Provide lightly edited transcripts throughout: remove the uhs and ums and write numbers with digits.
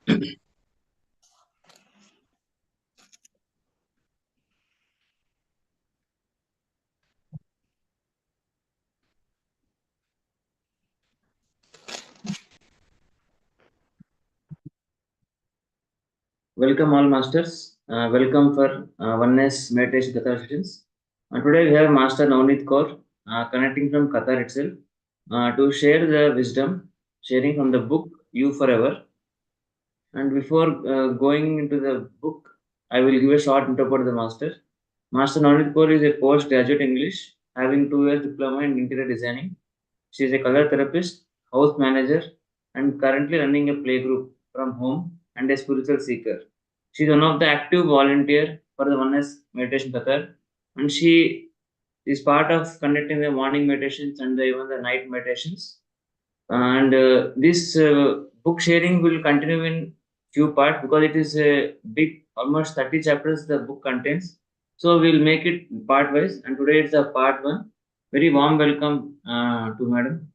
Welcome all masters. Welcome for Oneness Meditation Qatar sessions. Today we have Master Navneet Kaur connecting from Qatar itself to share the wisdom, sharing from the book You Forever. And before going into the book, I will give a short intro to the master. Master Navneet Kaur is a postgraduate English, having 2 years diploma in interior designing. She is a color therapist, house manager, and currently running a playgroup from home and a spiritual seeker. She is one of the active volunteer for the Oneness Meditation Qatar, and she is part of conducting the morning meditations and even the night meditations. And this book sharing will continue in few parts because it is a big, almost 30 chapters the book contains. So we'll make it part wise, and today it's a part one. Very warm welcome to Madam.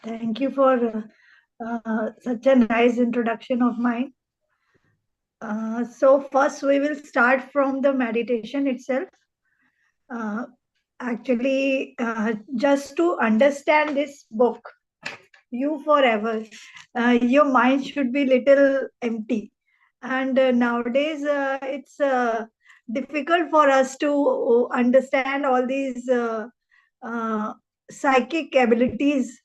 Thank you for such a nice introduction of mine. So first we will start from the meditation itself. Actually, just to understand this book, You Forever, your mind should be little empty. And nowadays, it's difficult for us to understand all these psychic abilities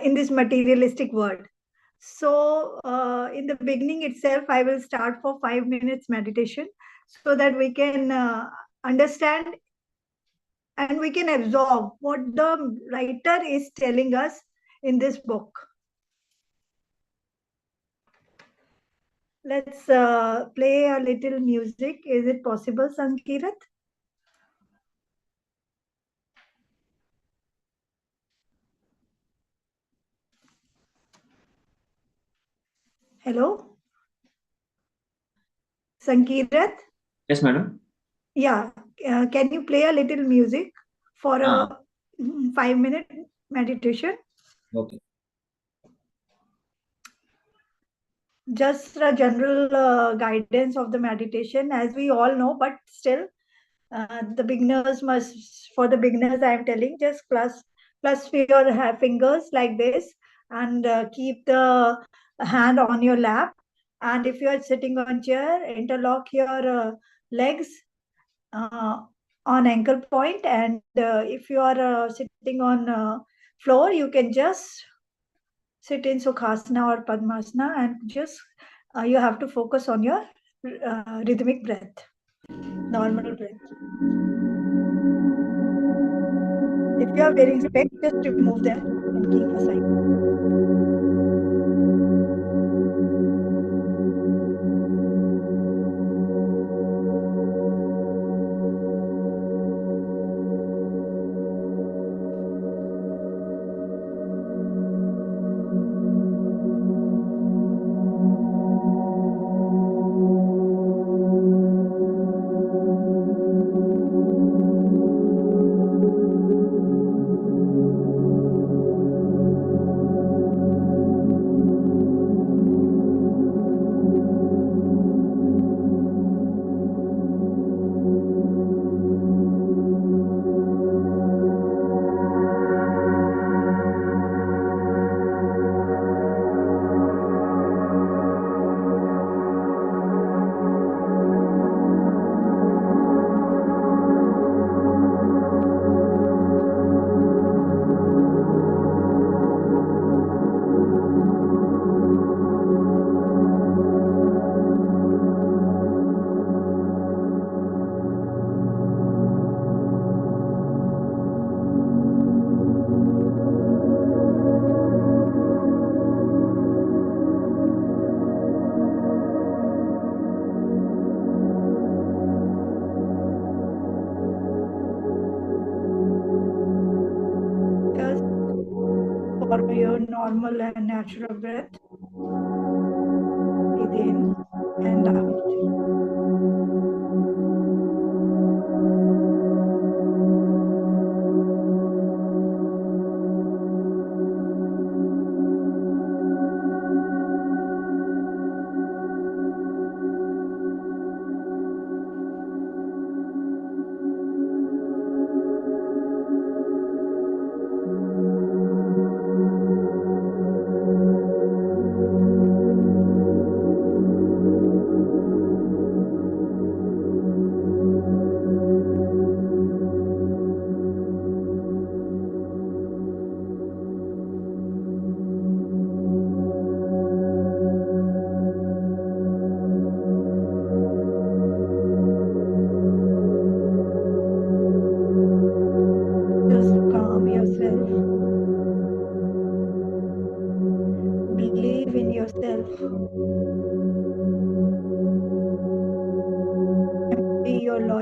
in this materialistic world. So, in the beginning itself, I will start for 5 minutes meditation so that we can understand and we can absorb what the writer is telling us in this book. Let's play a little music. Is it possible, Sankirat? Hello? Sankirat? Yes, madam. Yeah. Can you play a little music for a 5-minute meditation? Okay. Just a general guidance of the meditation, as we all know, but still, the beginners must, for the beginners, I am telling, just plus your fingers like this and keep the hand on your lap. And if you are sitting on chair, interlock your legs on ankle point. And if you are sitting on floor, you can just sit in Sukhasana or Padmasana and just you have to focus on your rhythmic breath, normal breath. If you are wearing specs, just remove them and keep aside. For your normal and natural breath, breathe in and out.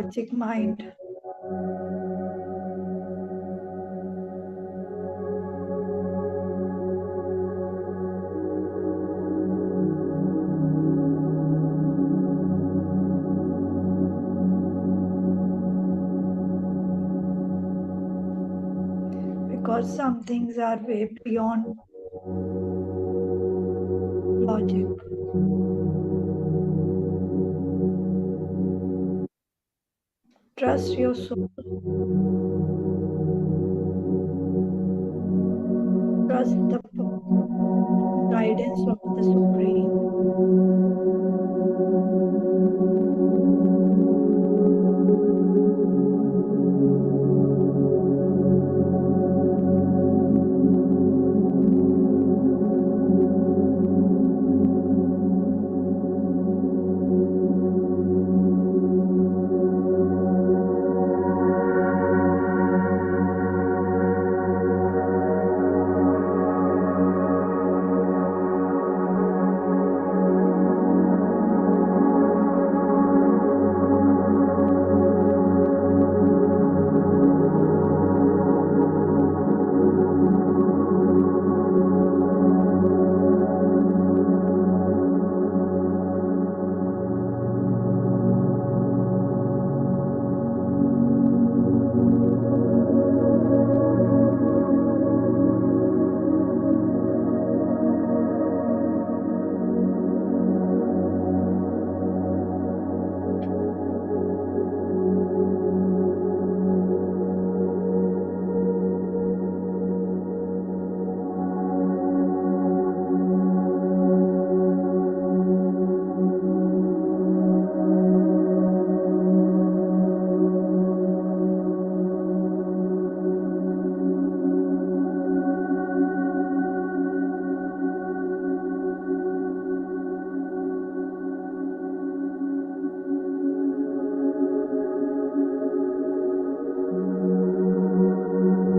lethargic mind. Because some things are way beyond logic. Trust your soul. Trust the guidance of the Supreme.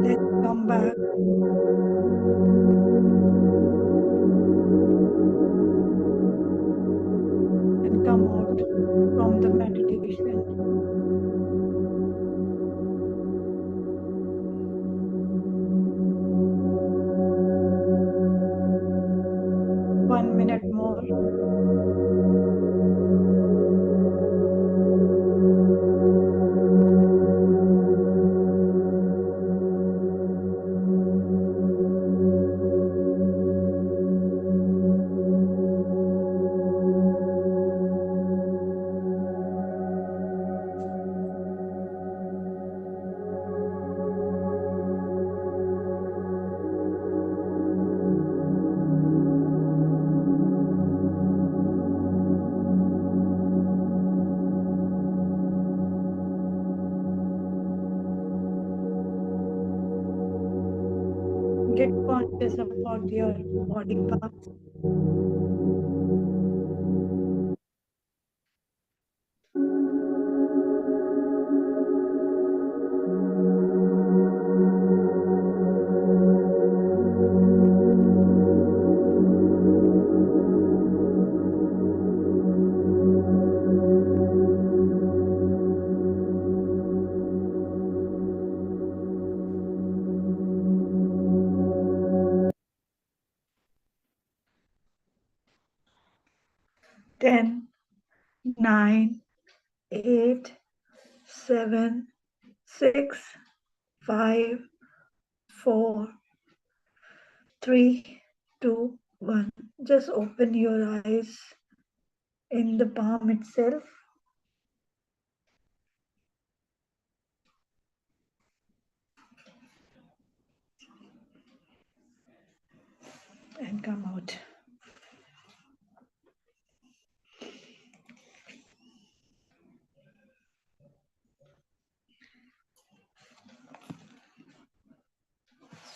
Let's come back. And come out from the meditation. One minute more. Get conscious about your body parts. Ten, 9, 8, 7, 6, 5, 4, 3, 2, 1. Just open your eyes in the palm itself. And come out.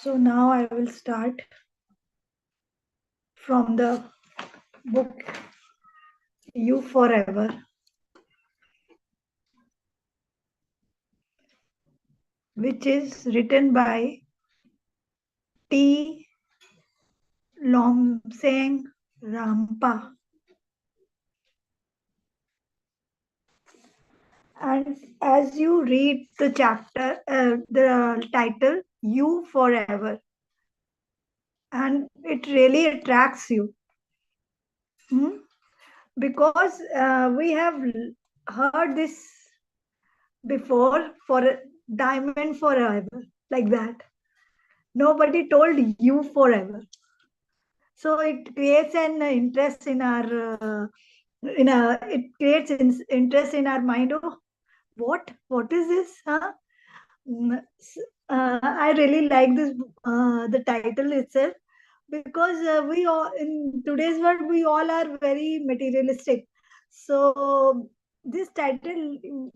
So now I will start from the book You Forever, which is written by T. Lomseng Rampa. And as you read the chapter, the title, You Forever, and it really attracts you. Hmm? Because we have heard this before, for a diamond forever, like that. Nobody told you forever. So it creates an interest in it creates interest in our mind. Oh, what is this? Huh? I really like this, the title itself, because we all in today's world we all are very materialistic. So this title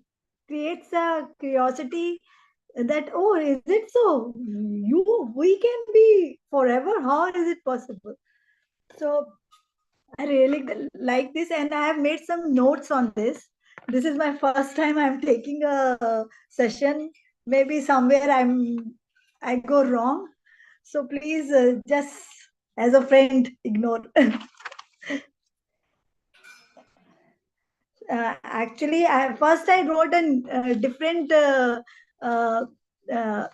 creates a curiosity that, oh, is it so? We can be forever. How is it possible? So I really like this, and I have made some notes on this. This is my first time I'm taking a session. Maybe somewhere I go wrong. So please, just as a friend, ignore. Actually, first I wrote a different uh, uh,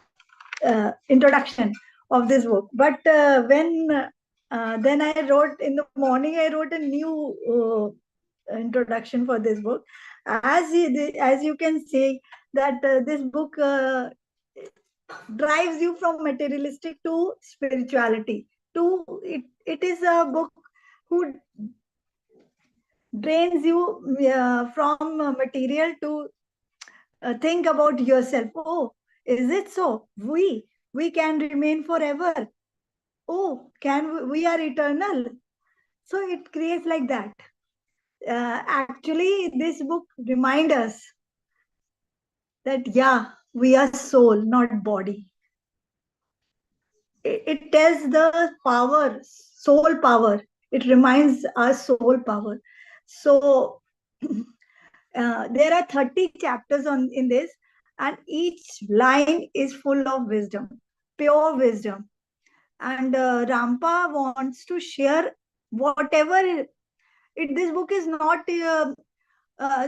introduction of this book, but when then I wrote in the morning, I wrote a new introduction for this book. As you can see that this book drives you from materialistic to spirituality. It is a book who drains you from material to think about yourself. Oh, is it so? We can remain forever. Oh, we are eternal. So it creates like that. Actually, this book reminds us that, yeah, we are soul, not body. It tells the power, soul power. It reminds us soul power. So there are 30 chapters in this, and each line is full of wisdom, pure wisdom. And Rampa wants to share whatever this book is not.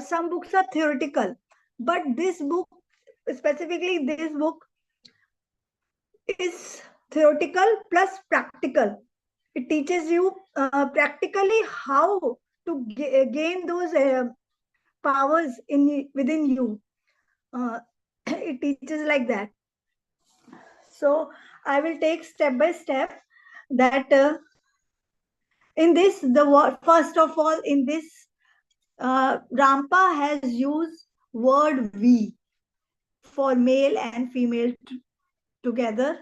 Some books are theoretical, but this book, specifically this book, is theoretical plus practical. It teaches you practically how to gain those powers within you. Uh, it teaches like that. So I will take step by step that in this, first of all, in this, Rampa has used word we for male and female together.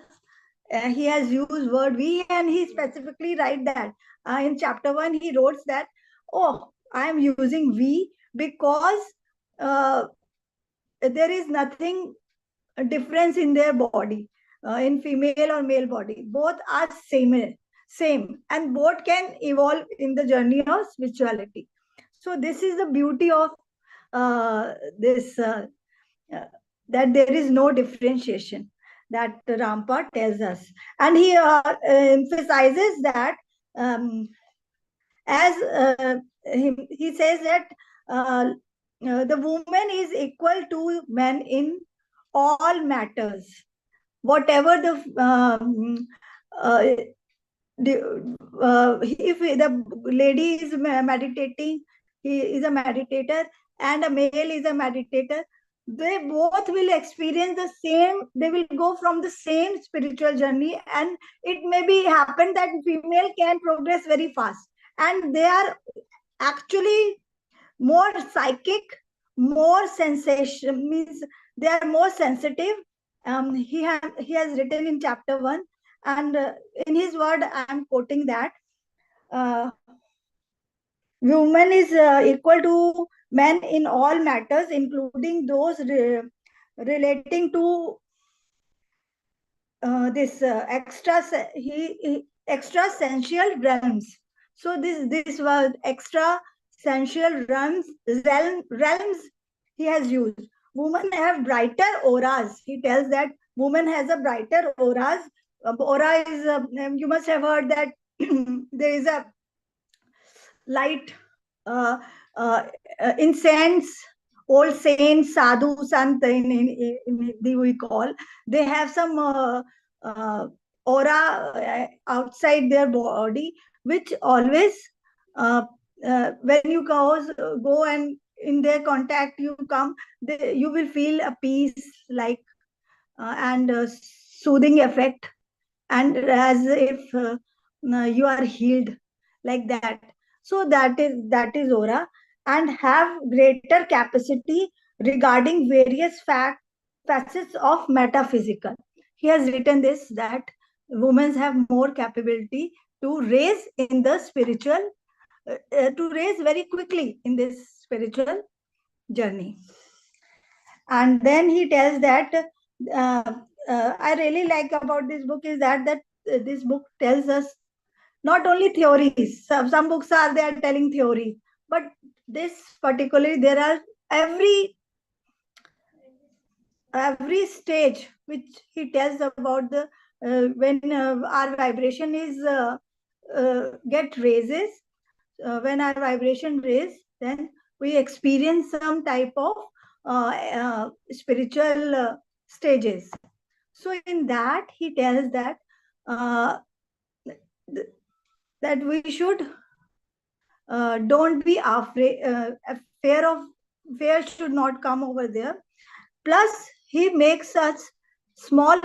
He has used word we, and he specifically write that in chapter 1 he wrote that, oh, I am using we because uh, there is nothing difference in their body, in female or male body. Both are same, and both can evolve in the journey of spirituality. So this is the beauty of this uh, that there is no differentiation, that Rampa tells us. And he emphasizes that, as he says that the woman is equal to men in all matters, whatever uh, if the lady is meditating, he is a meditator, and a male is a meditator, they both will experience the same, they will go from the same spiritual journey. And it may be happen that female can progress very fast, and they are actually more psychic, more sensation, means they are more sensitive. He has written in chapter 1, and in his word I am quoting that, uh, woman is equal to men in all matters, including those relating to this extra sensual realms. So this was extra sensual realms he has used. Women have brighter auras. He tells that woman has a brighter auras. Aura is, you must have heard that there is a light, uh, incense old saints, sadhu, sant in Hindi we call, they have some aura outside their body, which always, uh, when you go and in their contact you come, you will feel a peace, like, and soothing effect, and as if you are healed, like that. So that is aura, and have greater capacity regarding various facets of metaphysical. He has written this, that women have more capability to raise in the spiritual, to raise very quickly in this spiritual journey. And then he tells that, uh, I really like about this book is that this book tells us not only theories. Some books are there telling theories, but this particularly, there are every stage which he tells about the, when our vibration is get raises, when our vibration raise, then we experience some type of spiritual stages. So in that he tells that, uh, that we should don't be afraid, fear should not come over there. Plus he makes us small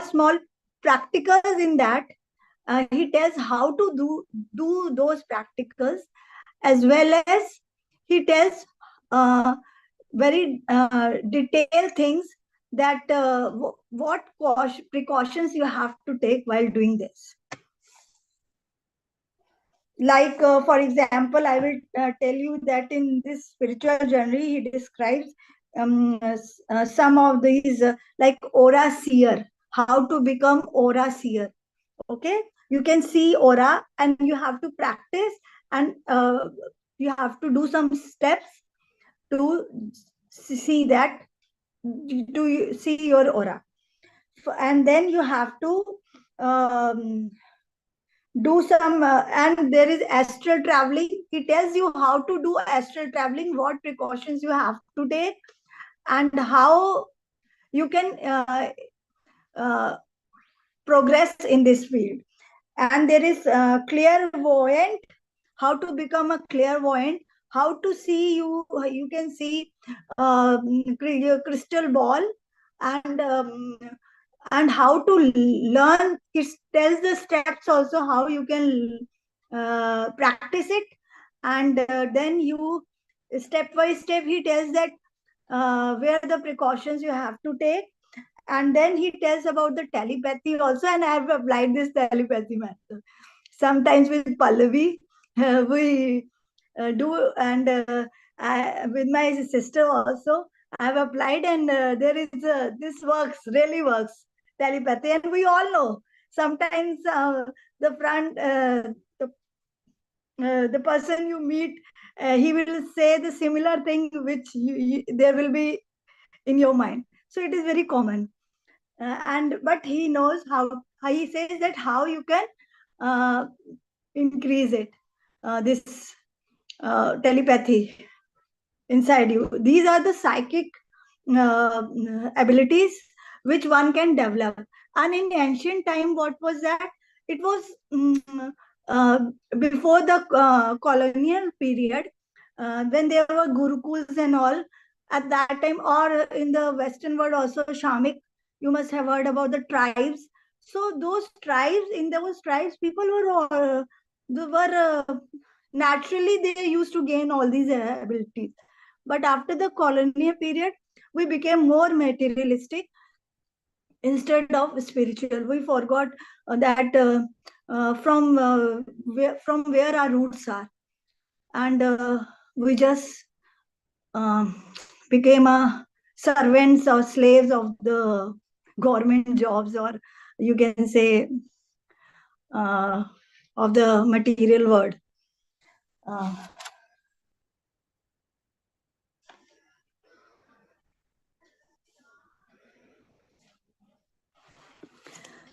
practicals in that. He tells how to do those practicals, as well as he tells very detailed things, that what precautions you have to take while doing this. Like, for example, I will tell you that in this spiritual journey he describes some of these, like aura seer, how to become aura seer. Okay, you can see aura and you have to practice, and you have to do some steps to see that, do you see your aura. And then you have to um, do some, and there is astral traveling. He tells you how to do astral traveling, what precautions you have to take, and how you can uh, progress in this field. And there is clairvoyant, how to become a clairvoyant, how to see, you can see crystal ball, and how to learn. It tells the steps also how you can practice it. And then you, step by step, he tells that where the precautions you have to take. And then he tells about the telepathy also, and I have applied this telepathy method sometimes with Pallavi. We do, and with my sister also I have applied, and there is this works, really works, telepathy. And we all know sometimes the front the person you meet, he will say the similar thing which there will be in your mind. So it is very common. And but he knows how he says that how you can uh, increase it, this telepathy inside you. These are the psychic uh, abilities which one can develop. And in ancient time, what was that? It was uh, before the colonial period, when there were gurukuls and all. At that time, or in the Western world also, Shamik, you must have heard about the tribes. So those tribes, in those tribes, people were naturally, they used to gain all these abilities. But after the colonial period, we became more materialistic instead of spiritual. We forgot that from where our roots are, and we just became a servants or slaves of the government jobs, or you can say uh, of the material world. Uh,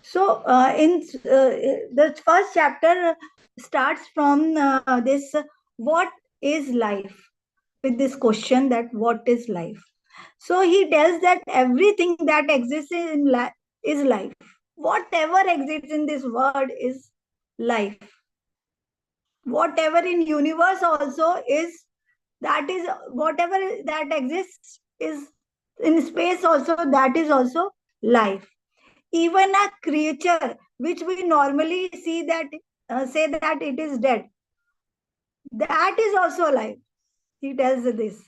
So, in the first chapter starts from this: what is life? With this question, that what is life? So he tells that everything that exists in life is life. Whatever exists in this world is life. Whatever in universe also is, that is, whatever that exists is in space also, that is also life. Even a creature which we normally see that say that it is dead, that is also life. He tells this,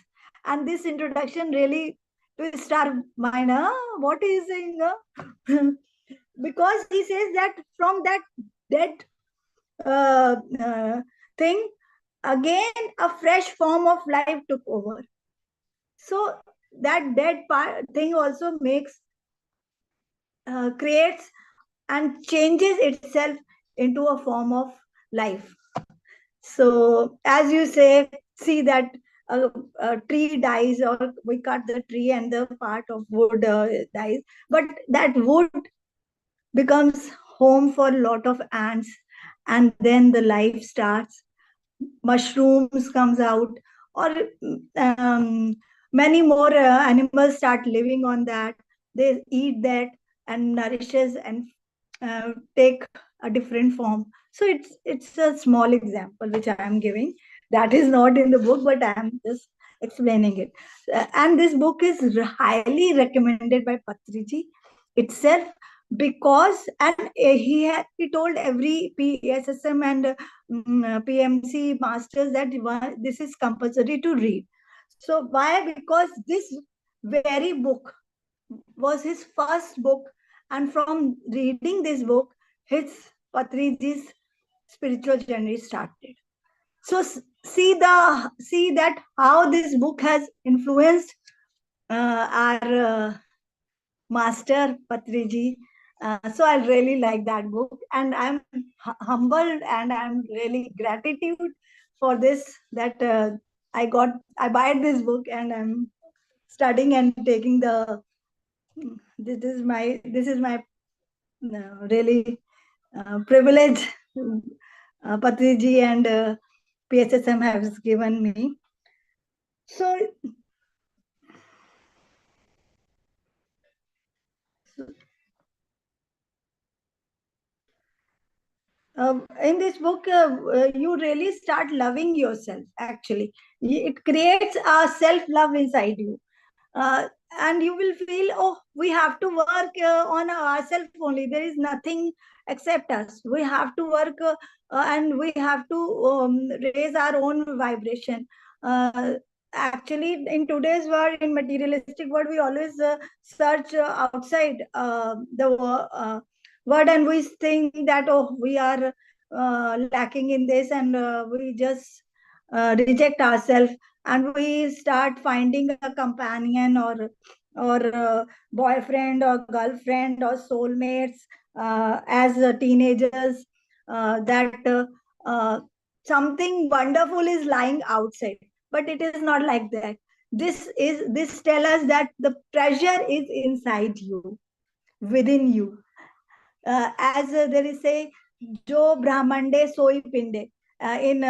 and this introduction really twists our mind. What he is saying? Because he says that from that dead uh, uh, thing, again a fresh form of life took over. So that dead part thing also makes creates and changes itself into a form of life. So as you say, see that a tree dies, or we cut the tree and the part of wood dies, but that wood becomes home for a lot of ants, and then the life starts. Mushrooms comes out, or many more animals start living on that. They eat that and nourishes and take a different form. So it's a small example which I am giving. That is not in the book, but I am just explaining it. And this book is highly recommended by Patriji itself, because and he told every PSSM and PMC masters that this is compulsory to read. So why? Because this very book was his first book, and from reading this book, his Patriji's spiritual journey started. So see that how this book has influenced our master Patriji. So I really like that book, and I'm humbled, and I'm really gratitude for this, that I buy this book, and I'm studying and taking the this is my really privilege Patriji and PSSM has given me. So in this book, you really start loving yourself. Actually, it creates a self love inside you, uh, and you will feel, oh, we have to work on ourselves only. There is nothing except us. We have to work, and we have to raise our own vibration. uh, Actually, in today's world, in materialistic world, we always search outside the word, and we think that, oh, we are lacking in this, and we just reject ourselves, and we start finding a companion, or boyfriend or girlfriend or soulmates as teenagers, that something wonderful is lying outside, but it is not like that. This tell us that the treasure is inside you, within you. As there is say, jo brahmande soi pinde. In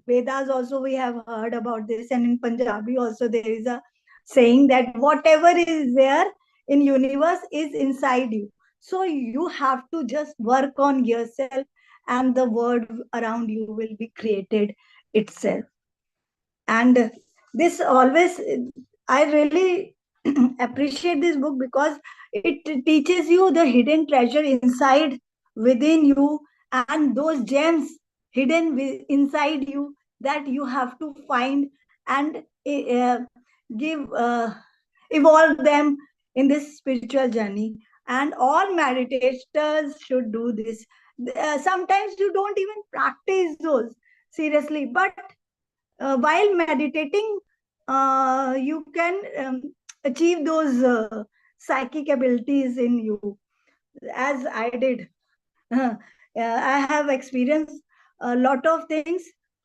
Vedas also we have heard about this, and in Punjabi also there is a saying that whatever is there in universe is inside you. So you have to just work on yourself, and the world around you will be created itself. And this always, I really appreciate this book, because it teaches you the hidden treasure inside within you, and those gems hidden inside you, that you have to find and uh, give evolve them in this spiritual journey. And all meditators should do this. Sometimes you don't even practice those seriously, but while meditating, you can achieve those psychic abilities in you, as I did. I have experienced a lot of things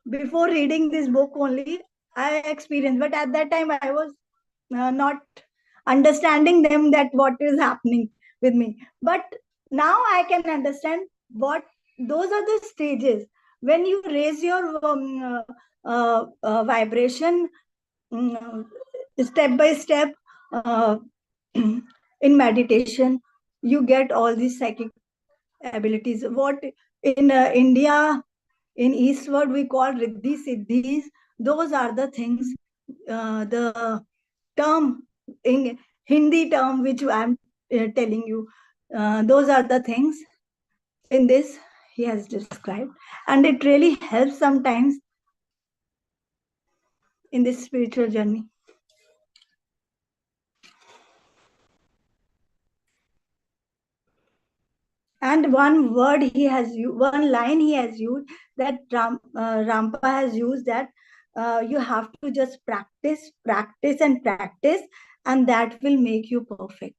before reading this book only. I experienced, but at that time I was not understanding them, that what is happening with me. But now I can understand what those are the stages. When you raise your vibration, step by step, in meditation, you get all these psychic abilities. What in India, in Eastward, we call Riddhi Siddhis. Those are the things, the term in Hindi term, which I'm telling you. Those are the things in this he has described. And it really helps sometimes in this spiritual journey. And one word he has used, one line he has used, that Rampa has used, that you have to just practice, practice, and practice, and that will make you perfect.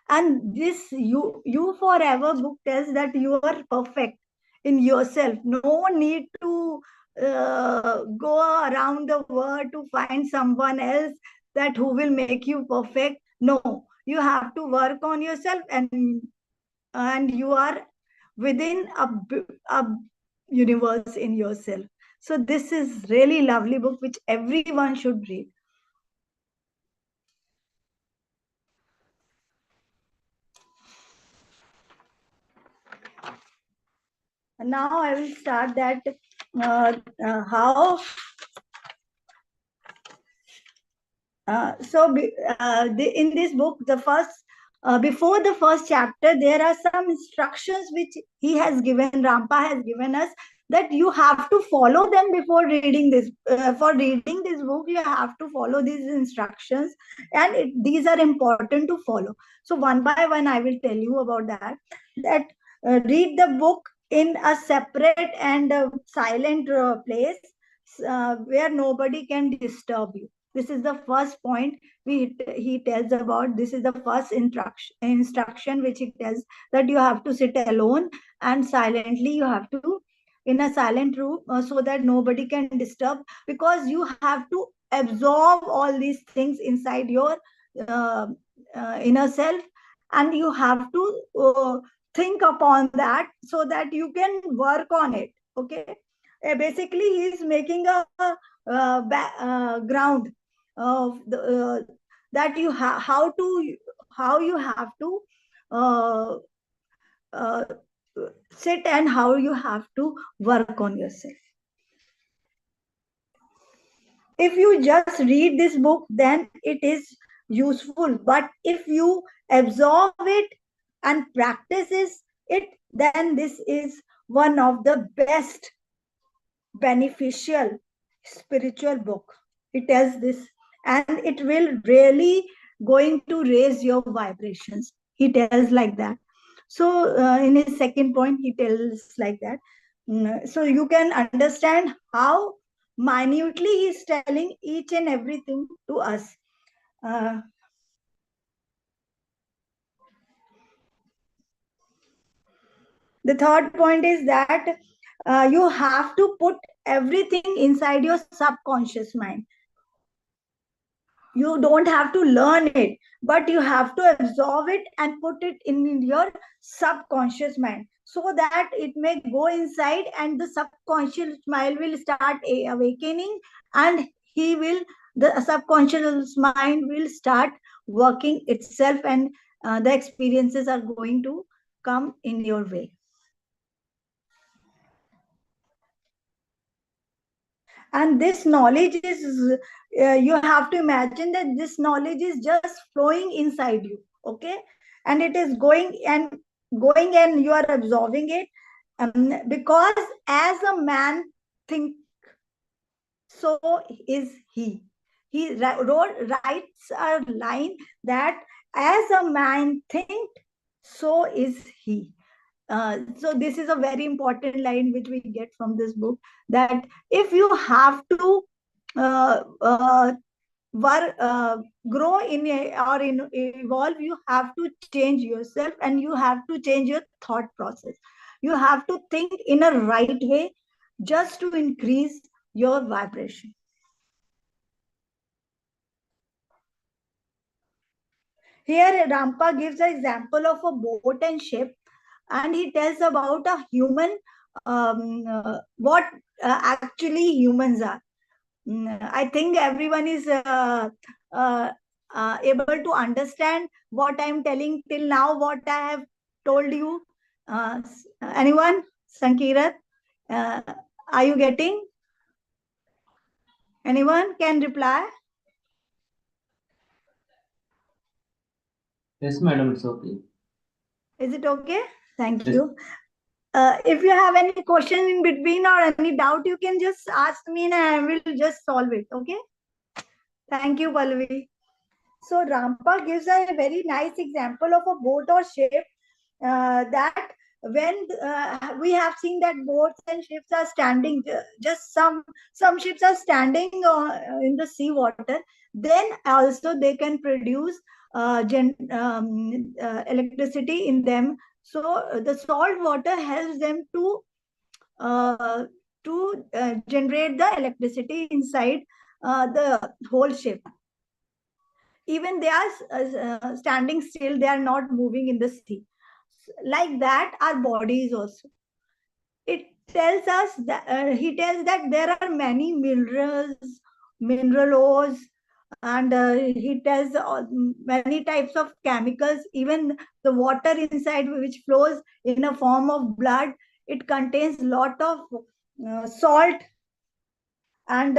And this you forever book tells that you are perfect in yourself. No need to go around the world to find someone else that who will make you perfect. No, you have to work on yourself, and you are within a universe in yourself. So this is really lovely book which everyone should read. And now I will start that how in this book, the first before the first chapter, there are some instructions which he has given, Rampa has given us, that you have to follow them before reading this. For reading this book, you have to follow these instructions, and these are important to follow. So one by one, I will tell you about that. That read the book in a separate and silent place where nobody can disturb you. This is the first point he tells about. This is the first instruction which he tells, that you have to sit alone and silently. You have to in a silent room so that nobody can disturb, because you have to absorb all these things inside your uh, inner self, and you have to think upon that so that you can work on it. Okay. Basically, he is making a ground of the that you have how you have to uh, uh, sit, and how you have to work on yourself. If you just read this book, then it is useful, but if you absorb it and practices it, then this is one of the best beneficial spiritual book. It tells this, and it will really going to raise your vibrations. He tells like that. So in his second point, he tells like that. So you can understand how minutely he's telling each and everything to us. uh, the third point is that you have to put everything inside your subconscious mind. You don't have to learn it, but you have to absorb it and put it in your subconscious mind, so that it may go inside, and the subconscious mind will start awakening, and he will the subconscious mind will start working itself, and the experiences are going to come in your way. And this knowledge is you have to imagine that this knowledge is just flowing inside you. Okay. And it is going and you are absorbing it, because as a man think, so is he writes a line that as a man think, so is he. So this is a very important line which we get from this book, that if you have to uh, uh, grow or evolve, you have to change yourself, and you have to change your thought process. You have to think in a right way, just to increase your vibration. Here Rampa gives an example of a boat and ship, and he tells about a human, what actually humans are. I think everyone is able to understand what I am telling till now, what I have told you? Anyone? Sankirat, are you getting? Anyone can reply? Yes, madam, it's okay. Is it okay? Thank Yes. you. If you have any question in between or any doubt, you can just ask me and I will just solve it. Okay. Thank you, Pallavi. So Rampa gives a very nice example of a boat or ship that when we have seen that boats and ships are standing, just some ships are standing in the sea water, then also they can produce electricity in them. So the salt water helps them uh, to generate the electricity inside the whole ship. Even they are standing still, they are not moving in the sea. Like that our bodies also, it tells us that he tells that there are many minerals, minerals, and he tells many types of chemicals. Even the water inside, which flows in a form of blood, it contains lot of salt, and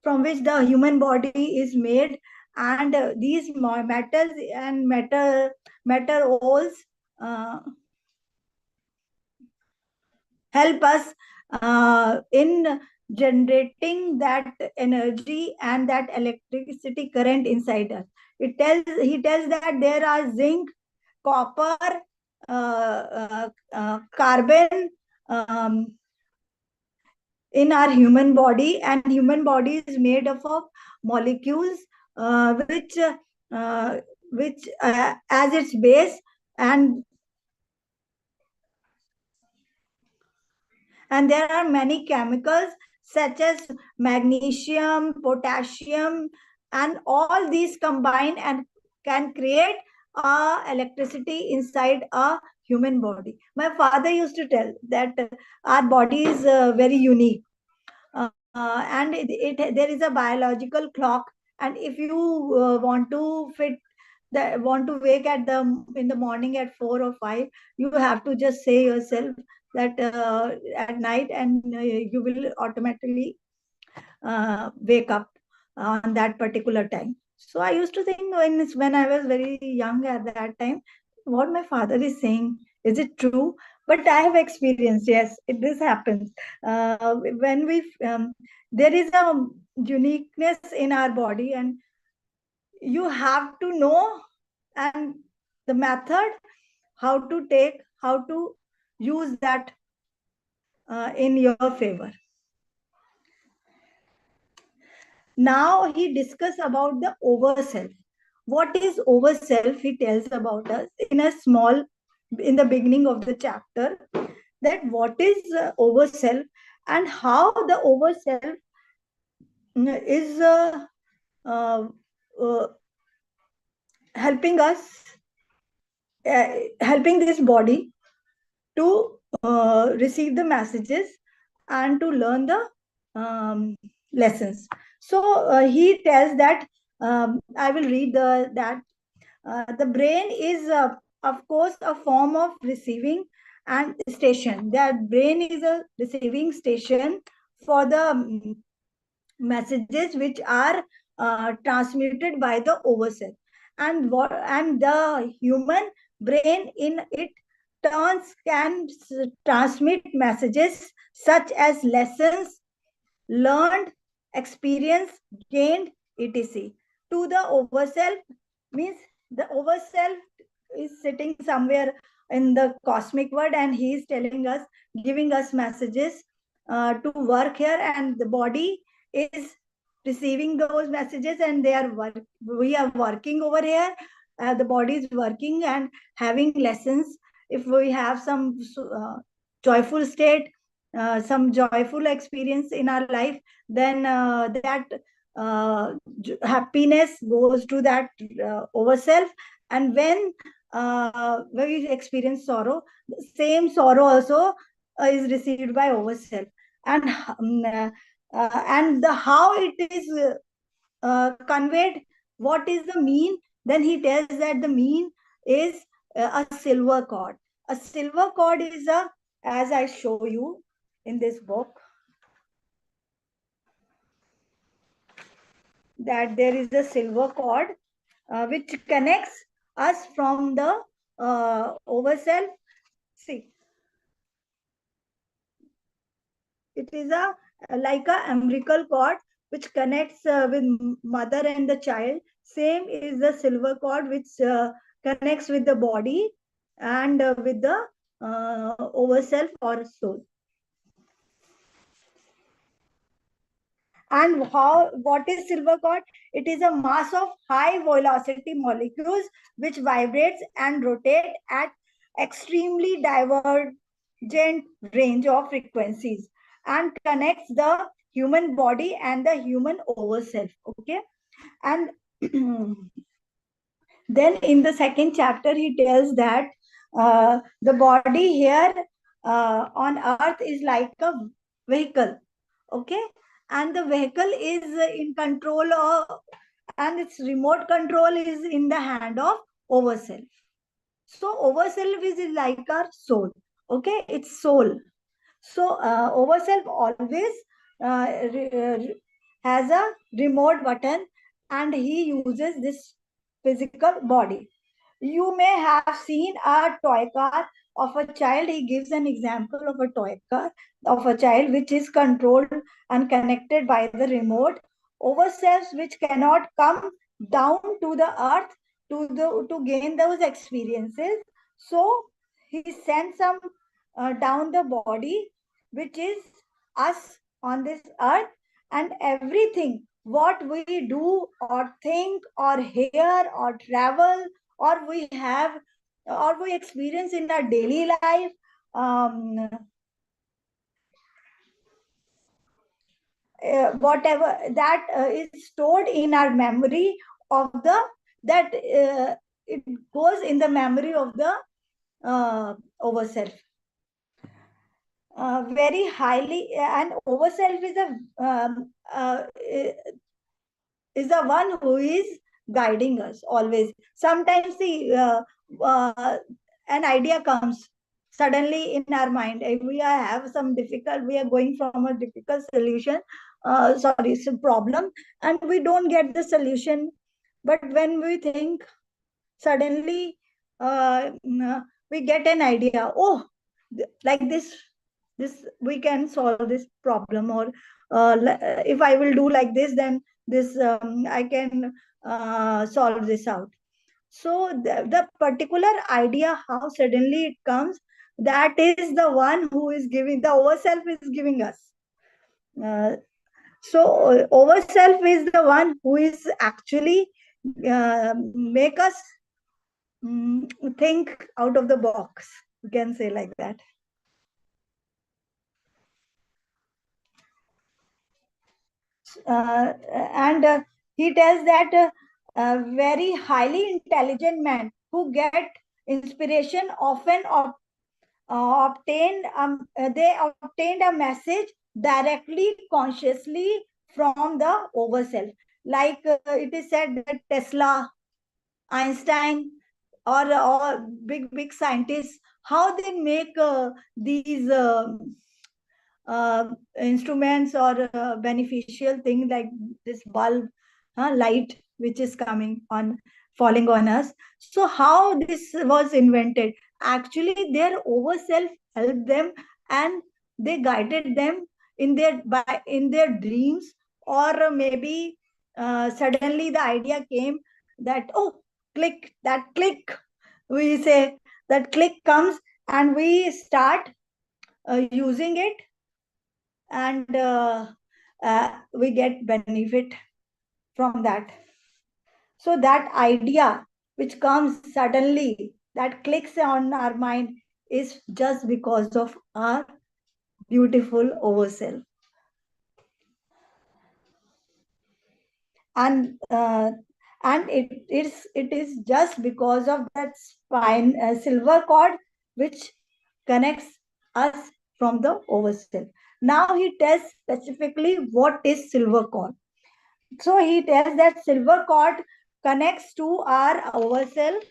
from which the human body is made. And these metals and metals help us in generating that energy and that electricity current inside us. He tells that there are zinc, copper, carbon, um, in our human body, and human body is made up of molecules uh, which as its base, and there are many chemicals such as magnesium, potassium, and all these combine and can create electricity inside a human body. My father used to tell that our body is very unique, and there is a biological clock. And if you want to wake at the in the morning at 4 or 5, you have to just say yourself that at night, and you will automatically wake up on that particular time. So I used to think, when I was very young at that time, what my father is saying, is it true? But I have experienced, yes, this happens. When we there is a uniqueness in our body, and you have to know, and the method how to use that in your favor. Now he discuss about the overself. What is overself? He tells about us in the beginning of the chapter, that what is overself, and how the overself is uh, uh, helping us, helping this body to receive the messages and to learn the lessons. So he tells that, I will read that the brain is, of course, a form of receiving and station. That brain is a receiving station for the messages which are transmitted by the overself. And the human brain in it turns can transmit messages such as lessons learned, experience gained, etc. to the overself. Means the overself is sitting somewhere in the cosmic world, and he is telling us, giving us messages to work here, and the body is receiving those messages, and we are working over here. The body is working and having lessons. If we have some joyful state, some joyful experience in our life, then that happiness goes to that overself. And when we experience sorrow, the same sorrow also is received by overself. And and the how it is conveyed what is the mean. Then he tells that the mean is a silver cord. A silver cord is a, as I show you in this book, that there is a silver cord which connects us from the overself. See, it is a like a umbilical cord which connects with mother and the child. Same is the silver cord which connects with the body and with the overself or soul. And how, what is silver cord? It is a mass of high velocity molecules which vibrates and rotate at extremely divergent range of frequencies and connects the human body and the human overself. Okay. And then in the second chapter, he tells that the body here on earth is like a vehicle. Okay. And the vehicle is in control of, and its remote control is in the hand of overself. So overself is like our soul. Okay. It's soul. So overself always has a remote button, and he uses this physical body. You may have seen a toy car of a child. He gives an example of a toy car of a child which is controlled and connected by the remote. Overselves which cannot come down to the earth to gain those experiences. So he sends some down the body, which is us on this earth, and everything what we do or think or hear or travel or we have or we experience in our daily life, whatever that is stored in our memory of the, that it goes in the memory of the overself. Very highly, and overself is a is the one who is guiding us always. Sometimes the an idea comes suddenly in our mind. If we have some difficult, we are going from a difficult solution, sorry, it's a problem, and we don't get the solution. But when we think, suddenly we get an idea. Oh, like this we can solve this problem, or if I will do like this, then this I can solve this out. So the particular idea how suddenly it comes, that is the one who is giving, the overself is giving us. uh, so overself is the one who is actually make us think out of the box, you can say like that. And he tells that very highly intelligent men who get inspiration often they obtained a message directly consciously from the overself. Like it is said that Tesla, Einstein, or big scientists, how they make these instruments or beneficial thing like this bulb, light which is coming on, falling on us. So how this was invented? Actually, their overself helped them, and they guided them in their dreams, or maybe suddenly the idea came that, oh, click, that click, we say, that click comes, and we start using it, and we get benefit from that. So that idea which comes suddenly, that clicks on our mind, is just because of our beautiful overself. And it is just because of that spine silver cord which connects us from the overself. Now he tells specifically what is silver cord. So he tells that silver cord connects to our ourself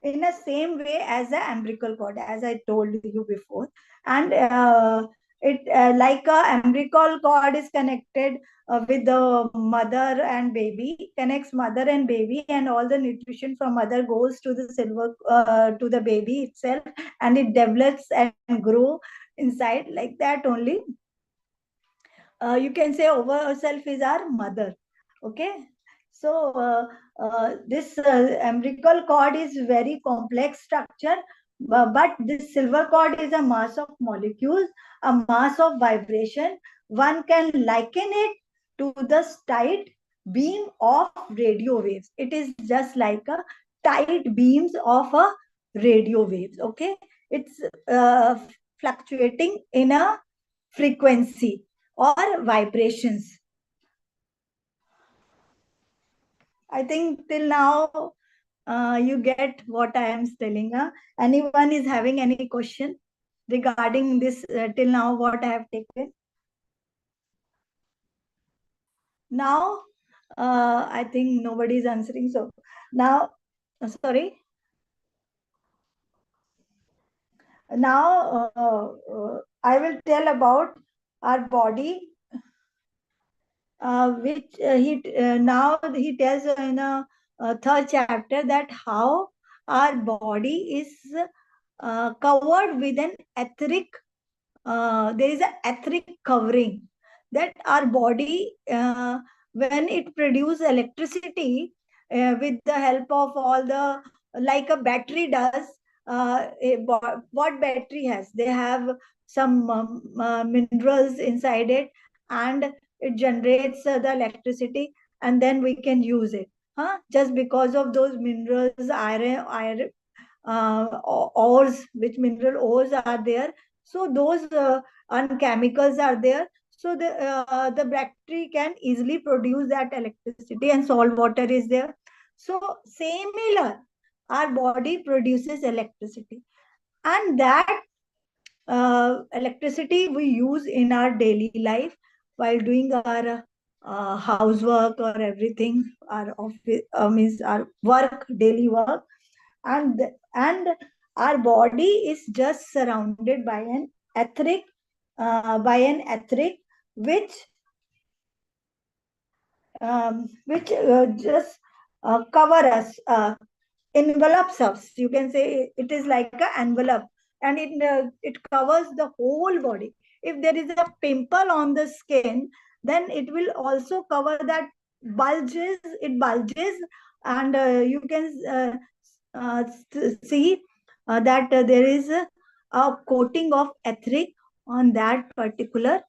in the same way as the umbilical cord, as I told you before. And it like a umbilical cord is connected with the mother and baby, connects mother and baby, and all the nutrition from mother goes to the silver to the baby itself, and it develops and grow inside like that only. You can say ourself is our mother. Okay. So this umbilical cord is very complex structure, but this silver cord is a mass of molecules, a mass of vibration. One can liken it to the tight beam of radio waves. It is just like a tight beams of a radio waves. Okay. It's fluctuating in a frequency or vibrations. I think till now you get what I am telling. Anyone is having any question regarding this till now what I have taken? Now, I think nobody is answering. So now, sorry. Now, I will tell about our body, which he now he tells in a third chapter that how our body is covered with an etheric, there is an etheric covering, that our body when it produces electricity with the help of all the, like a battery does. What battery has, they have some minerals inside it, and it generates the electricity, and then we can use it, just because of those minerals, iron, ores, which mineral ores are there. So those and chemicals are there. So the battery can easily produce that electricity, and salt water is there. So similar, our body produces electricity, and that electricity we use in our daily life while doing our housework or everything, our office means our work, daily work. And our body is just surrounded etheric by an etheric, which just cover us, envelops us. You can say it is like an envelope, and it covers the whole body. If there is a pimple on the skin, then it will also cover that, bulges, it bulges, and you can see that there is a coating of etheric on that particular,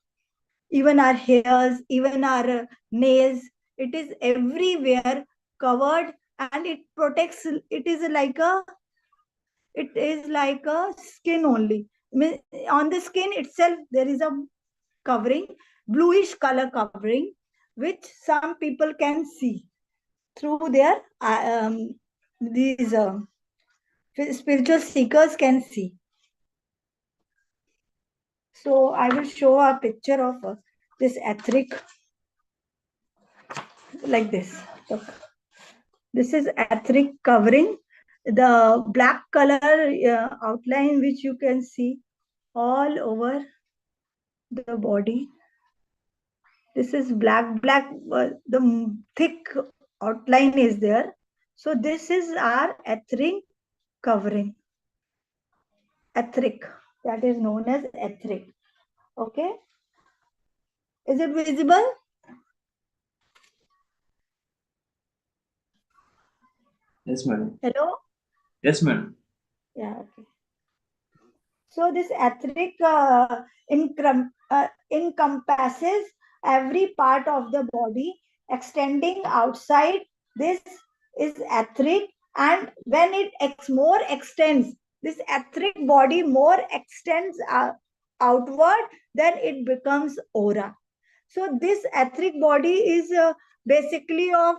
even our hairs, even our nails, it is everywhere covered, and it protects. It is like a skin only. On the skin itself there is a covering, bluish color covering, which some people can see through their these spiritual seekers can see. So I will show a picture of this etheric, like this. Look. This is etheric covering. The black color outline which you can see all over the body. This is black, the thick outline is there. So this is our etheric covering. Etheric, that is known as etheric. Okay. Is it visible? Yes, madam. Hello? Yes, madam. Yeah, okay. So this etheric encompasses every part of the body, extending outside. This is etheric, and when it more extends, this etheric body more extends outward, then it becomes aura. So this etheric body is basically of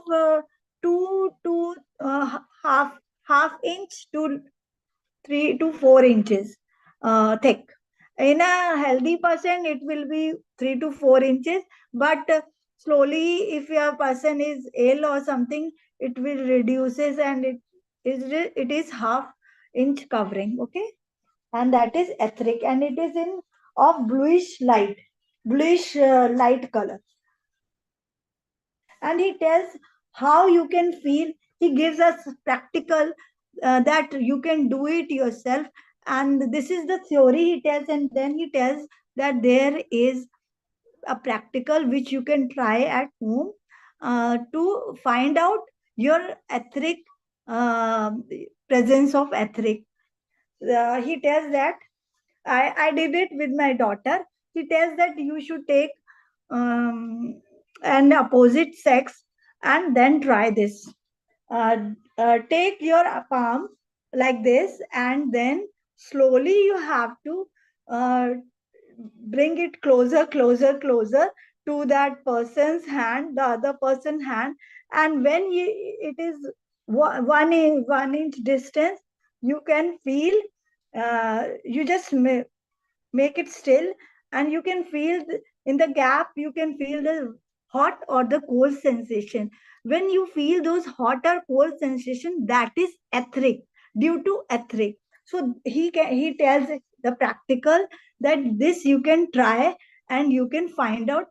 2 to half inch to 3 to 4 inches thick. In a healthy person, it will be 3 to 4 inches, but slowly, if your person is ill or something, it will reduces and it is half inch covering. Okay, and that is etheric, and it is in of bluish light color. And he tells how you can feel. He gives us practical, that you can do it yourself, and this is the theory he tells. And then he tells that there is a practical which you can try at home, to find out your etheric, uh, presence of etheric. He tells that I did it with my daughter. He tells that you should take an opposite sex and then try this. Take your palm like this, and then slowly you have to uh, bring it closer to that person's hand, the other person's hand. And when it is 1 inch distance, you can feel, you just make it still, and you can feel in the gap, you can feel the hot or the cold sensation. When you feel those hot or cold sensation, that is etheric, due to etheric. So he tells the practical, that this you can try, and you can find out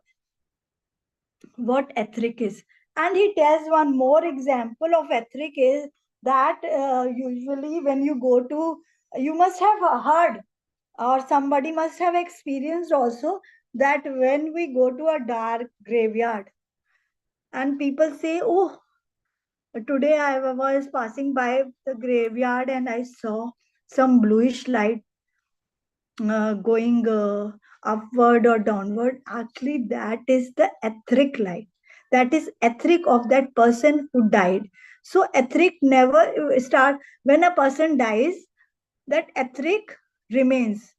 what etheric is. And he tells one more example of etheric is that, usually when you go to, you must have heard, or somebody must have experienced also, that when we go to a dark graveyard and people say, oh, today I was passing by the graveyard and I saw some bluish light going upward or downward. Actually, that is the etheric light. That is etheric of that person who died. So etheric never start when a person dies. That etheric remains.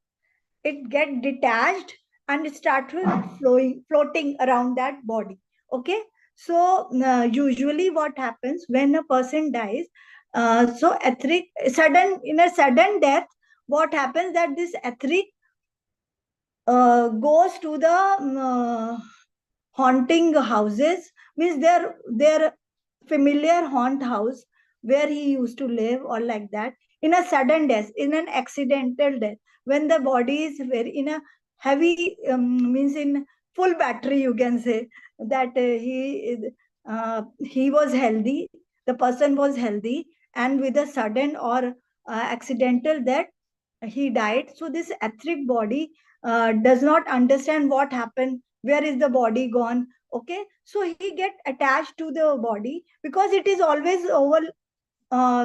It get detached and it starts floating around that body. Okay, so usually what happens when a person dies, so etheric sudden in a sudden death, what happens that this etheric goes to the haunting houses, means their familiar haunt house where he used to live, or like that. In a sudden death, in an accidental death, when the body is very in a heavy, means in full battery, you can say that he was healthy, the person was healthy, and with a sudden or accidental death, he died. So this etheric body does not understand what happened, where is the body gone. Okay, so he get attached to the body, because it is always over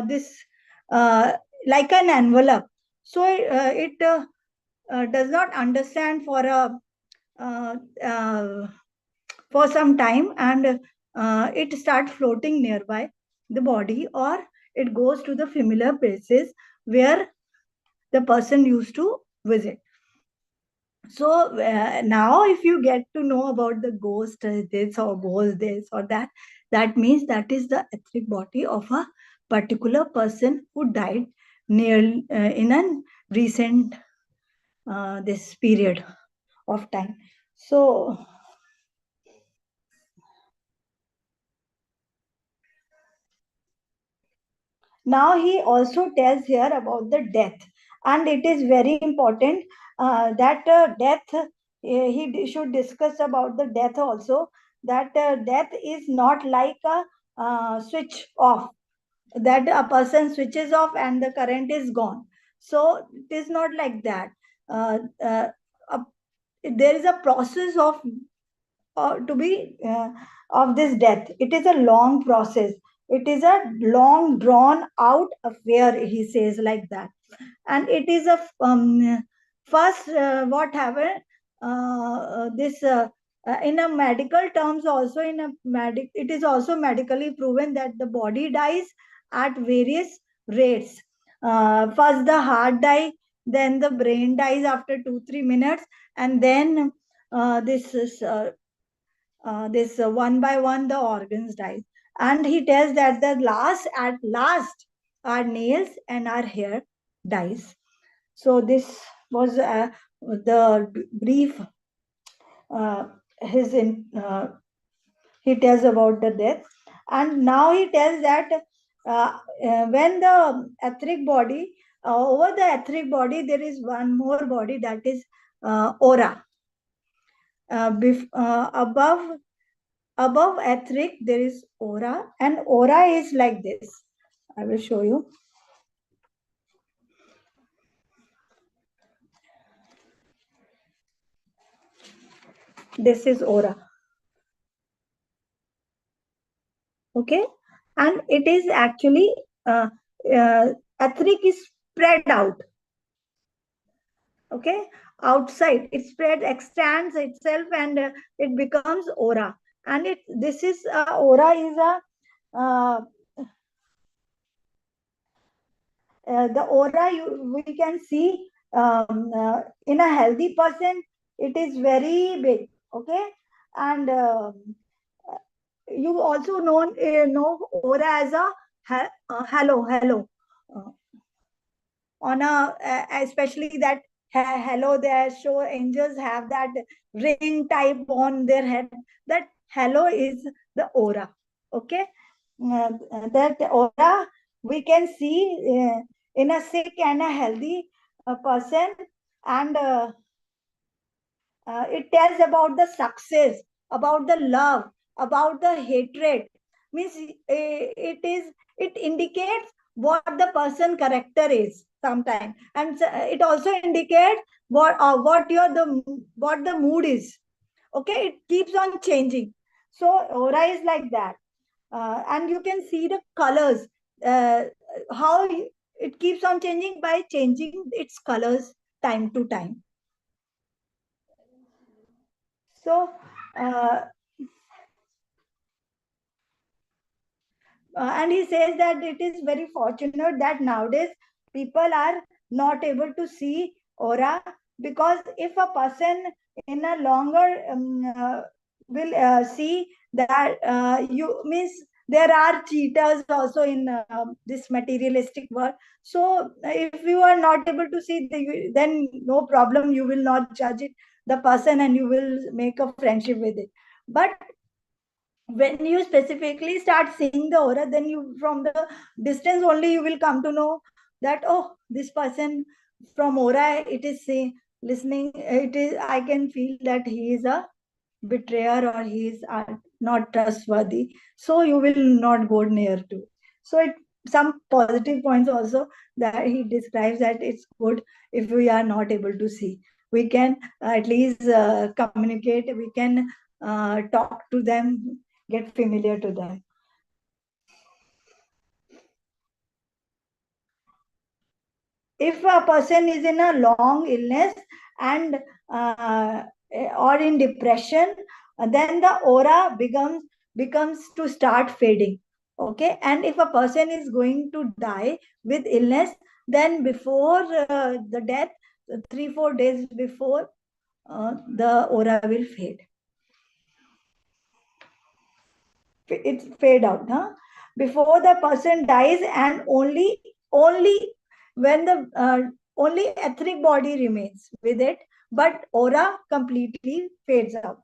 this, uh, like an envelope. So it does not understand uh, uh, for some time, and it starts floating nearby the body, or it goes to the familiar places where the person used to visit. So now if you get to know about the ghost, this or ghost this or that, that means that is the etheric body of a particular person who died near, in a recent, this period of time. So now he also tells here about the death, and it is very important that death, should discuss about the death also. That death is not like a switch off, that a person switches off and the current is gone. So it is not like that. Uh, uh, uh, there is a process of, to be of this death. It is a long process. It is a long drawn out affair, he says like that. And it is a first, what happened, this in a medical terms also, in a medic, it is also medically proven that the body dies at various rates. First the heart die, then the brain dies after 2 3 minutes, and then this is this one by one the organs die. And he tells that the last, at last, our nails and our hair dies. So this was the brief his in he tells about the death, and now he tells that when the etheric body, over the etheric body there is one more body, that is aura. Above etheric there is aura, and aura is like this. I will show you. This is aura. Okay, and it is actually etheric is spread out. Okay, outside it spread extends itself, and it becomes aura. And this is aura is a uh, the aura we can see in a healthy person, it is very big. Okay, and you also know aura as a hello, uh, on especially that hello, there show angels have that ring type on their head. That hello is the aura. Okay, that aura we can see in a sick and a healthy person, and it tells about the success, about the love, about the hatred. Means it indicates what the person character is sometimes, and it also indicates what the mood is. Okay, it keeps on changing. So aura is like that, and you can see the colors, uh, how it keeps on changing by changing its colors time to time. So uh, and he says that it is very fortunate that nowadays people are not able to see aura, because if a person in a longer will see that you means there are cheaters also in this materialistic world. So if you are not able to see then no problem, you will not judge it the person, and you will make a friendship with it. But when you specifically start seeing the aura, then you from the distance only you will come to know that, oh, this person from aura, it is say listening, it is, I can feel that he is a betrayer, or he is not trustworthy, so you will not go near to. So it some positive points also that he describes, that it's good if we are not able to see, we can at least communicate, we can talk to them, get familiar to them. If a person is in a long illness and or in depression, then the aura becomes to start fading. Okay, and if a person is going to die with illness, then before the death, 3 4 days before, the aura will fade. It's fade out, huh? Before the person dies, and only when the only etheric body remains with it, but aura completely fades out.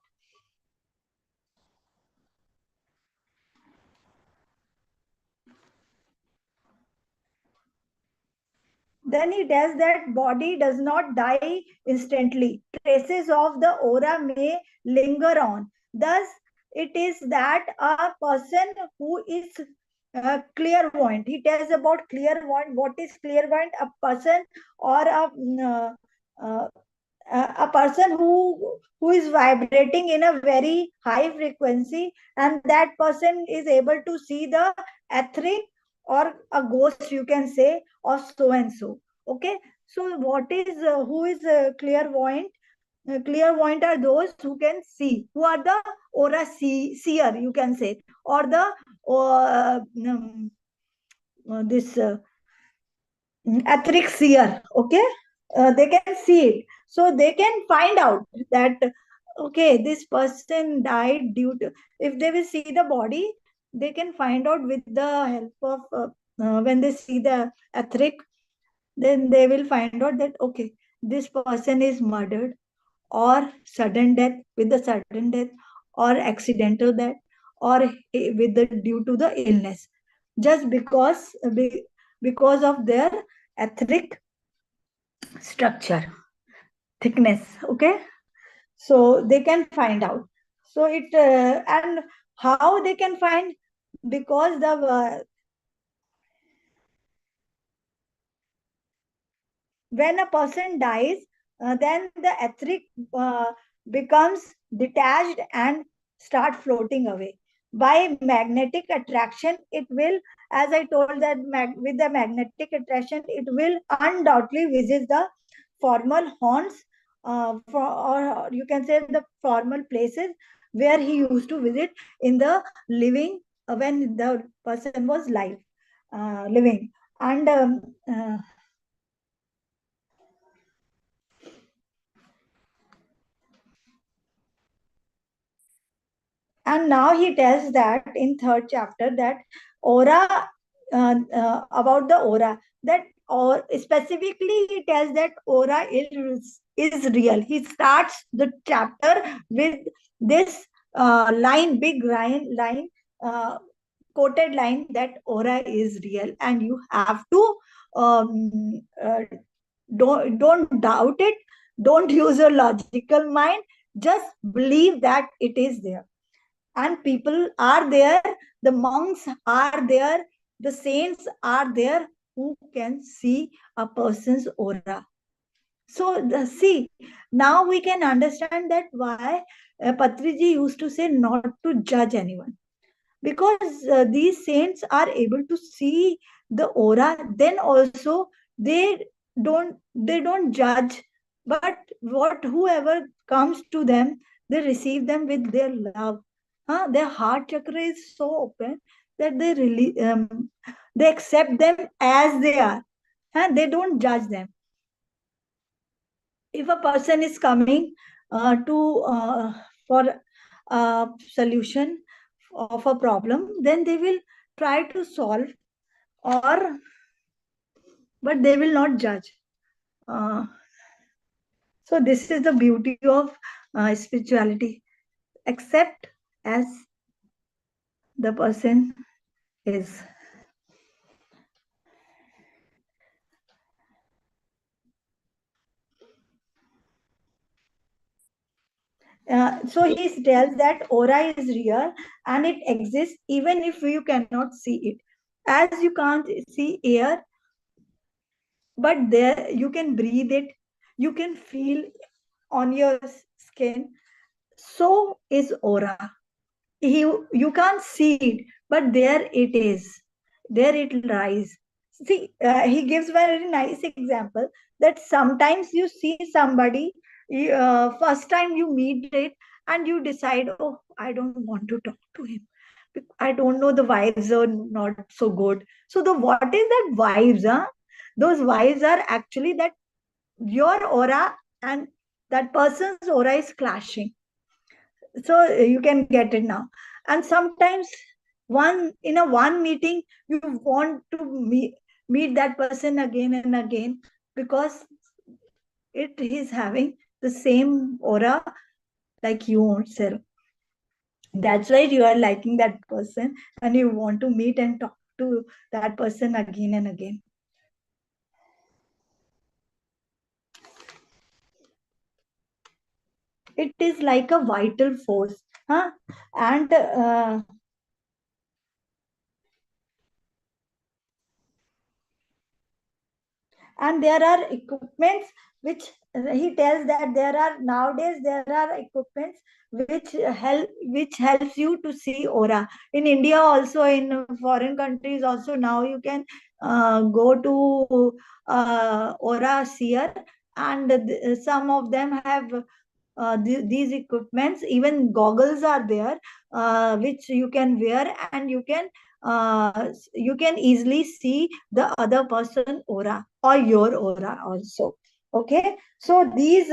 Then he tells that body does not die instantly. Traces of the aura may linger on. Thus, it is that a person who is clairvoyant. He tells about clairvoyant. What is clairvoyant? A person or uh, a person who is vibrating in a very high frequency, and that person is able to see the etheric or a ghost, you can say, or so and so. Okay, so what is who is clairvoyant? Clairvoyant are those who can see, who are the aura seer, you can say, or the this etheric seer. Okay, they can see it, so they can find out that, okay, this person died due to, if they will see the body, they can find out with the help of when they see the etheric, then they will find out that, okay, this person is murdered, or sudden death, with the sudden death, or accidental death, or with the due to the illness, just because of their ethnic structure, thickness. Okay, so they can find out. So it and how they can find, because when a person dies, then the etheric becomes detached and start floating away. By magnetic attraction, it will, as I told, that with the magnetic attraction, it will undoubtedly visit the formal haunts, or you can say the formal places where he used to visit in the living, when the person was live, living. And And now he tells that in third chapter, that aura, about the aura, that, or specifically he tells that aura is real. He starts the chapter with this big line, uh, quoted line, that aura is real, and you have to, um, uh, don't doubt it, don't use your logical mind, just believe that it is there. And people are there, the monks are there, the saints are there, who can see a person's aura. So see, now we can understand that why Patriji used to say not to judge anyone, because these saints are able to see the aura. Then also they don't judge, but what whoever comes to them, they receive them with their love. Their heart chakra is so open that they accept them as they are. They don't judge them. If a person is coming to for a solution of a problem, then they will try to solve, or but they will not judge. uh, so this is the beauty of spirituality. Accept as the person is. So he tells that aura is real, and it exists even if you cannot see it. As you can't see air, but there you can breathe it, you can feel on your skin. So is aura. You can't see it, but there it is, there it lies. See, he gives a very nice example, that sometimes you see somebody, first time you meet it, and you decide, oh, I don't want to talk to him, I don't know, the vibes are not so good. So the what is that vibes, those vibes are actually that your aura and that person's aura is clashing. So you can get it now. And sometimes one meeting, you want to meet that person again and again, because it is having the same aura like you yourself. That's why you are liking that person, and you want to meet and talk to that person again and again. It is like a vital force, and there are equipments which, he tells that there are nowadays, there are equipments which helps you to see aura. In India also, in foreign countries also, now you can go to aura seer, and some of them have these equipments. Even goggles are there, which you can wear, and you can easily see the other person aura, or your aura also. Okay, so these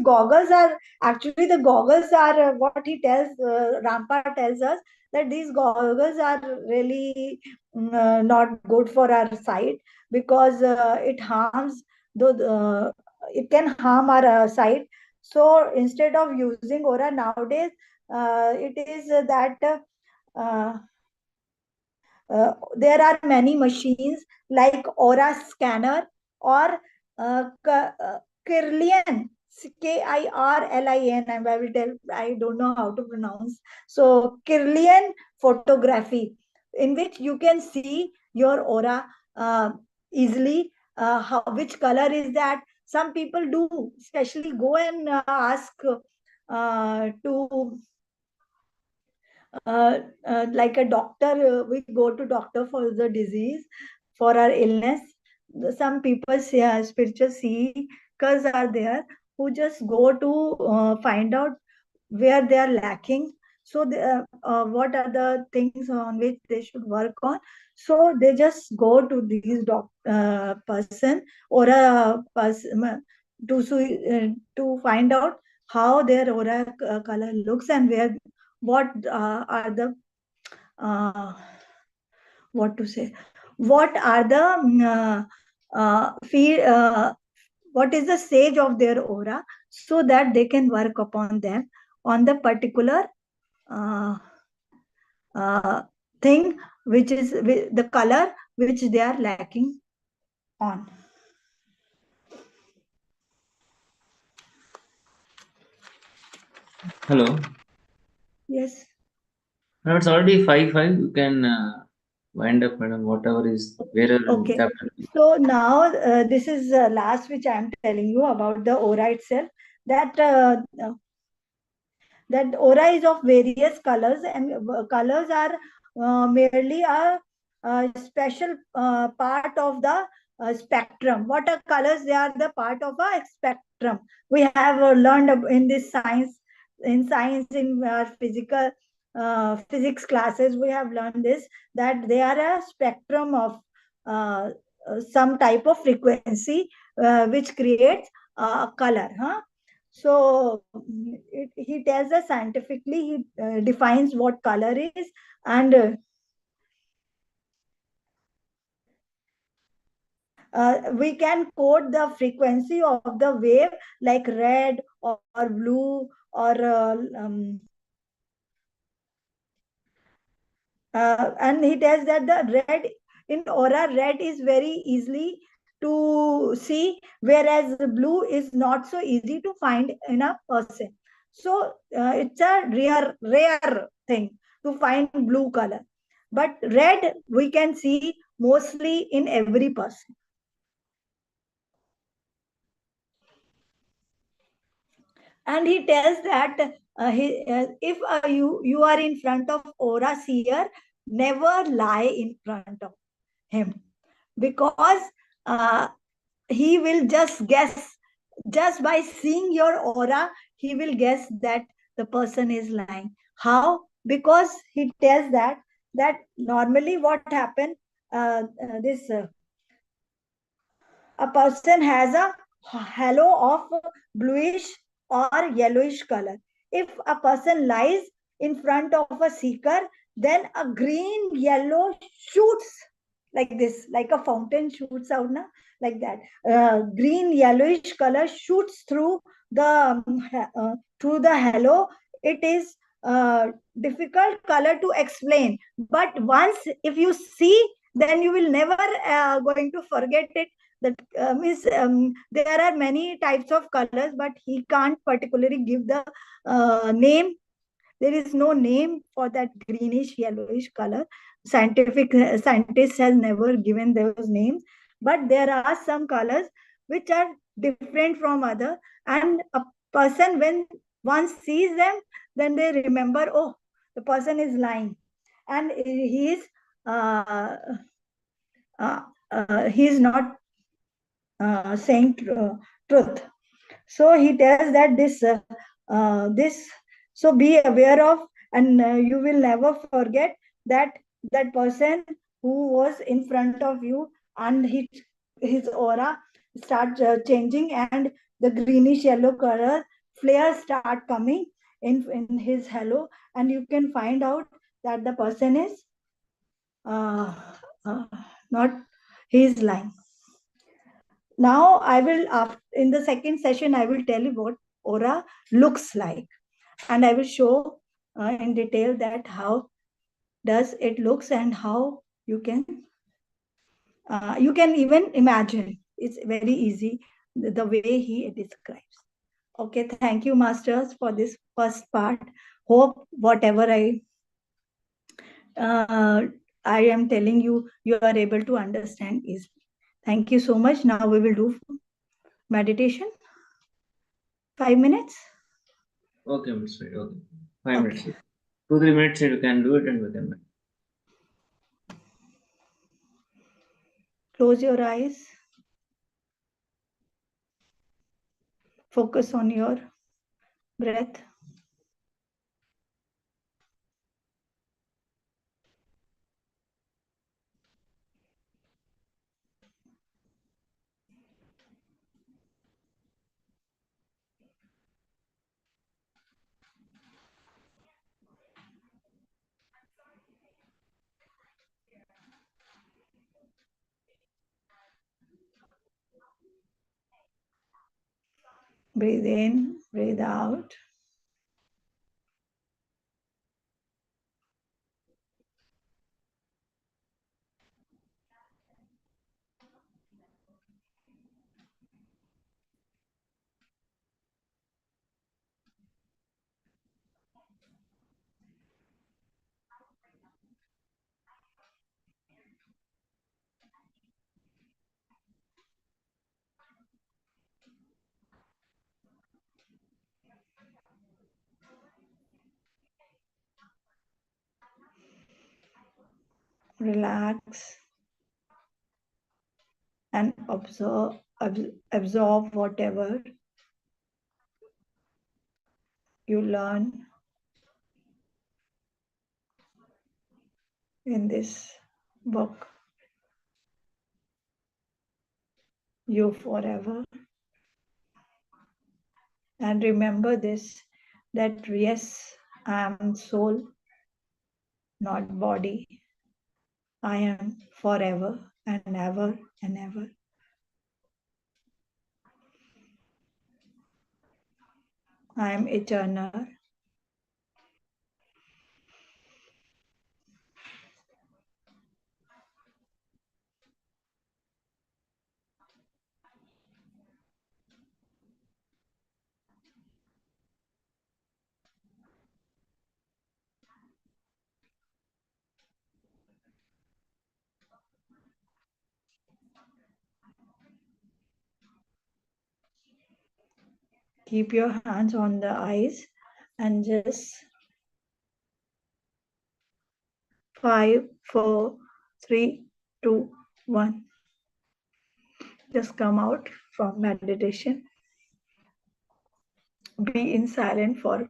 goggles are actually, the goggles are what he tells, Rampa tells us, that these goggles are really not good for our sight, because it harms though it can harm our sight. So instead of using aura nowadays, it is that there are many machines like aura scanner or Kirlian, Kirlin. I will tell. I don't know how to pronounce. So Kirlian photography, in which you can see your aura easily. How, which color is that? Some people do, especially go and ask to like a doctor. We go to doctor for the disease, for our illness. Some people say spiritual seekers are there who just go to find out where they are lacking. So what are the things on which they should work on? So they just go to these person or a person to find out how their aura color looks, and where what are the uh, what to say, what are the feel what is the stage of their aura, so that they can work upon them on the particular uh, uh, thing which is the color which they are lacking on. Hello. Yes. Now it's already 5:05. You can wind up, madam. Whatever is wherever Okay. chapter. So now this is last which I am telling you about the aura itself. That that aura is of various colors, and colors are merely a special part of the spectrum. What are colors? They are the part of a spectrum. We have learned in this science, in physical physics classes, we have learned this, that they are a spectrum of some type of frequency which creates a color, huh? So he tells us scientifically, he defines what color is, and we can code the frequency of the wave like red or blue or and he tells that the red in aura, red is very easily to see, whereas blue is not so easy to find in a person. So it's a rare thing to find blue color, but red we can see mostly in every person. And he tells that if you are in front of aura seer, never lie in front of him, because uh, he will just guess, just by seeing your aura, he will guess that the person is lying. How? Because he tells that normally what happened, this a person has a halo of bluish or yellowish color. If a person lies in front of a seeker, then a green yellow shoots like this, like a fountain shoots out, na? Like that. Green yellowish color shoots through the halo. It is difficult color to explain, but once if you see, then you will never going to forget it. That means there are many types of colors, but he can't particularly give the name. There is no name for that greenish yellowish color. Scientists has never given those names, but there are some colors which are different from other, and a person when once sees them, then they remember, oh, the person is lying, and uh, he is not saying truth. So he tells that this, so be aware of, and you will never forget that that person who was in front of you, and his aura start changing, and the greenish yellow color flares start coming in his halo, and you can find out that the person is uh, uh, not, he is lying. Now I will, in the second session, I will tell you what aura looks like, and I will show in detail that how does it looks and how you can even imagine. It's very easy the way he describes. Okay, thank you, masters, for this first part. Hope whatever I am telling you, you are able to understand easily. Thank you so much. Now we will do meditation. 5 minutes. Okay, Mr. Okay. 5 minutes. 2-3 minutes you can do it and we can. Close your eyes. Focus on your breath. Breathe in, breathe out. Relax and absorb whatever you learn in this book. You forever. And remember this, that yes, I am soul, not body. I am forever and ever and ever. I am eternal. Keep your hands on the eyes and just 5, 4, 3, 2, 1. Just come out from meditation. Be in silence for a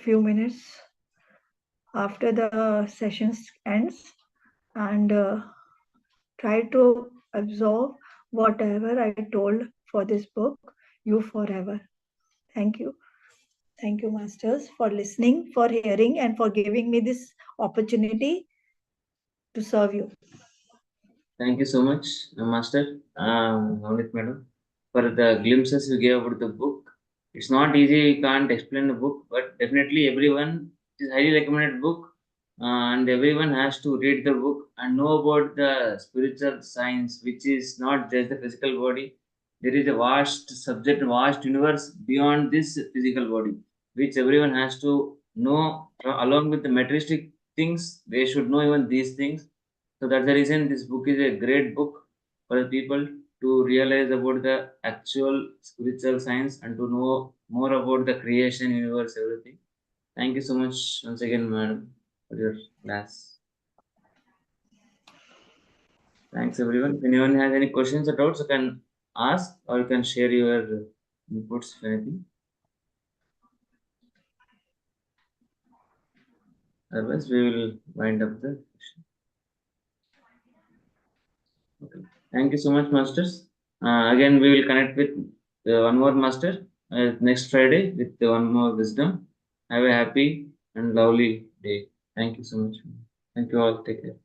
few minutes after the session ends, and try to absorb whatever I told for this book, You Forever. Thank you. Thank you, masters, for listening, for hearing, and for giving me this opportunity to serve you. Thank you so much, Master, Navneet Madam, for the glimpses you gave about the book. It's not easy, you can't explain the book, but definitely everyone, it is highly recommended book, and everyone has to read the book and know about the spiritual science, which is not just the physical body. There is a vast subject, vast universe beyond this physical body, which everyone has to know. Along with the materialistic things, they should know even these things. So that's the reason this book is a great book for the people to realize about the actual spiritual science and to know more about the creation, universe, everything. Thank you so much once again, madam, for your class. Thanks, everyone. If anyone has any questions or doubts, you can ask or you can share your inputs if anything. Otherwise, we will wind up the session. Okay. Thank you so much, masters. Again, we will connect with one more master next Friday with one more wisdom. Have a happy and lovely day. Thank you so much. Thank you all. Take care.